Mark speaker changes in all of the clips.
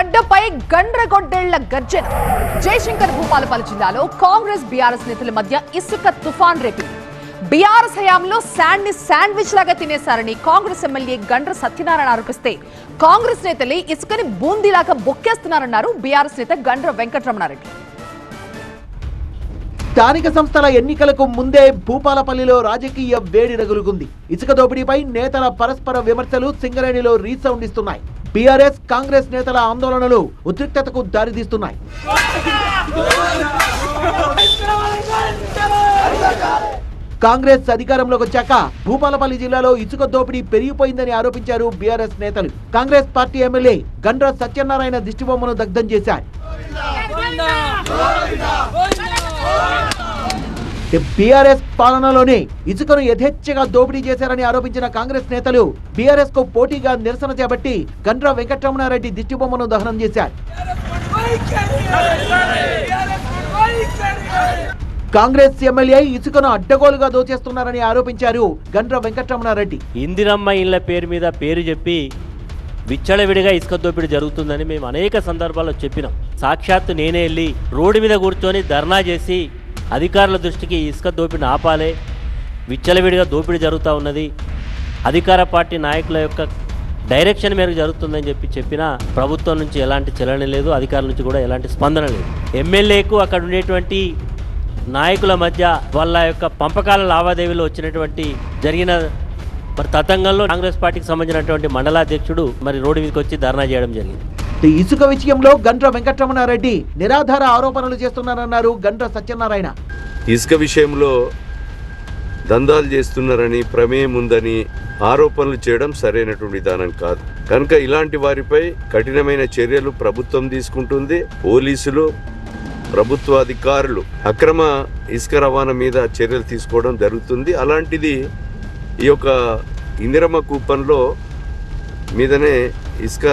Speaker 1: గడ్డపై గండ్రగొడ్డెళ్ల గర్జన. జయశంకర్ భూపాలపల్లి జిల్లాలో కాంగ్రెస్ బీఆర్ఎస్ నేతల మధ్య ఇసుక తుఫాన్ రేపింది. బీఆర్ఎస్ హయాంలో శాండ్ ని శాండ్విచ్ లాగా తినేశారని కాంగ్రెస్ ఎమ్మెల్యే గండ్ర సత్యనారాయణ ఆరోపిస్తే కాంగ్రెస్ నేతలే ఇసుకని బూందీలాగా బొక్కేస్తున్నారన్నారు బీఆర్ఎస్ నేత గండ్ర వెంకటరమణారెడ్డి.
Speaker 2: స్థానిక సంస్థల ఎన్నికలకు ముందే భూపాలపల్లిలో రాజకీయ వేడి రగులుకుంది. ఇసుక దోపిడీపై నేతల పరస్పర విమర్శలు సింగరేణిలో రీసౌండ్ ఇస్తున్నాయి. బీఆర్ఎస్ కాంగ్రెస్ నేతల ఆందోళనలు ఉద్రిక్తతకు దారితీస్తున్నాయి. కాంగ్రెస్ అధికారంలోకి వచ్చాక భూపాలపల్లి జిల్లాలో ఇసుక దోపిడీ పెరిగిపోయిందని ఆరోపించారు బీఆర్ఎస్ నేతలు. కాంగ్రెస్ పార్టీ ఎమ్మెల్యే గండ్ర సత్యనారాయణ దిష్టిబొమ్మను దగ్ధం చేశారు. బీఆర్ఎస్ పాలనలోనే ఇసుకను యథేచ్ఛగా దోపిడీ చేశారని ఆరోపించిన కాంగ్రెస్ నేతలు బీఆర్ఎస్ కు పోటీగా నిరసన చేపట్టి గండ్ర వెంకటరమణారెడ్డి దిష్టిబొమ్మను దహనం చేశారు. కాంగ్రెస్ ఎమ్మెల్యే ఇసుకను అడ్డగోలుగా దోచేస్తున్నారని ఆరోపించారు గండ్ర వెంకటరమణారెడ్డి.
Speaker 3: ఇందిరమ్మ ఇళ్ల పేరు మీద పేరు చెప్పి విచ్చలవిడిగా ఇసుక దోపిడీ జరుగుతుందని మేము అనేక సందర్భాల్లో చెప్పినాం. సాక్షాత్తు నేనే వెళ్ళి రోడ్డు మీద కూర్చొని ధర్నా చేసి అధికారుల దృష్టికి ఇసుక దోపిడీని ఆపాలే, విచ్చలవిడిగా దోపిడీ జరుగుతూ ఉన్నది, అధికార పార్టీ నాయకుల యొక్క డైరెక్షన్ మేరకు జరుగుతుందని చెప్పినా ప్రభుత్వం నుంచి ఎలాంటి చలన లేదు, అధికారుల నుంచి కూడా ఎలాంటి స్పందన లేదు. ఎమ్మెల్యేకు అక్కడ ఉండేటువంటి నాయకుల మధ్య వాళ్ళ యొక్క పంపకాల లావాదేవీలో వచ్చినటువంటి జరిగిన తతంగంలో కాంగ్రెస్ పార్టీకి సంబంధించినటువంటి మండలాధ్యక్షుడు రోడ్డు మీదకి వచ్చి ధర్నా చేయడం జరిగింది.
Speaker 2: ఇసుక విషయంలో గండ్ర వెంకటరమణారెడ్డి నిరాధార ఆరోపణలు చేస్తున్నారన్నారు గండ్ర సత్యనారాయణ.
Speaker 4: ఇసుక విషయంలో దందాలు చేస్తున్నారని, ప్రమేయం ఉందని ఆరోపణలు చేయడం సరైనటువంటి విధానం కాదు. కనుక ఇలాంటి వారిపై కఠినమైన చర్యలు ప్రభుత్వం తీసుకుంటుంది. పోలీసులు, ప్రభుత్వ అధికారులు అక్రమ ఇసుక రవాణా మీద చర్యలు తీసుకోవడం జరుగుతుంది. అలాంటిది ఈ యొక్క ఇందిరమ్మ కూపన్లో మీదనే ఇసుక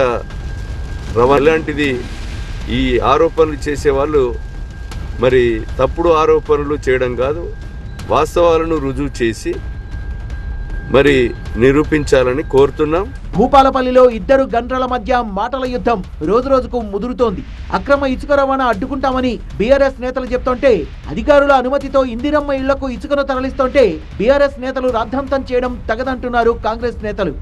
Speaker 4: రవాణా ఇలాంటిది ఈ ఆరోపణలు చేసేవాళ్ళు తప్పుడు ఆరోపణలు చేయడం కాదు, వాస్తవాలను రుజువు చేసి నిరూపించాలని కోరుతున్నాం.
Speaker 2: భూపాలపల్లిలో ఇద్దరు గండ్రల మధ్య మాటల యుద్ధం రోజురోజుకు ముదురుతోంది. అక్రమ ఇసుక రవాణా అడ్డుకుంటామని బీఆర్ఎస్ నేతలు చెప్తుంటే, అధికారుల అనుమతితో ఇందిరమ్మ ఇళ్లకు ఇసుకను తరలిస్తుంటే బీఆర్ఎస్ నేతలు రాద్ధాంతం చేయడం తగదంటున్నారు కాంగ్రెస్ నేతలు.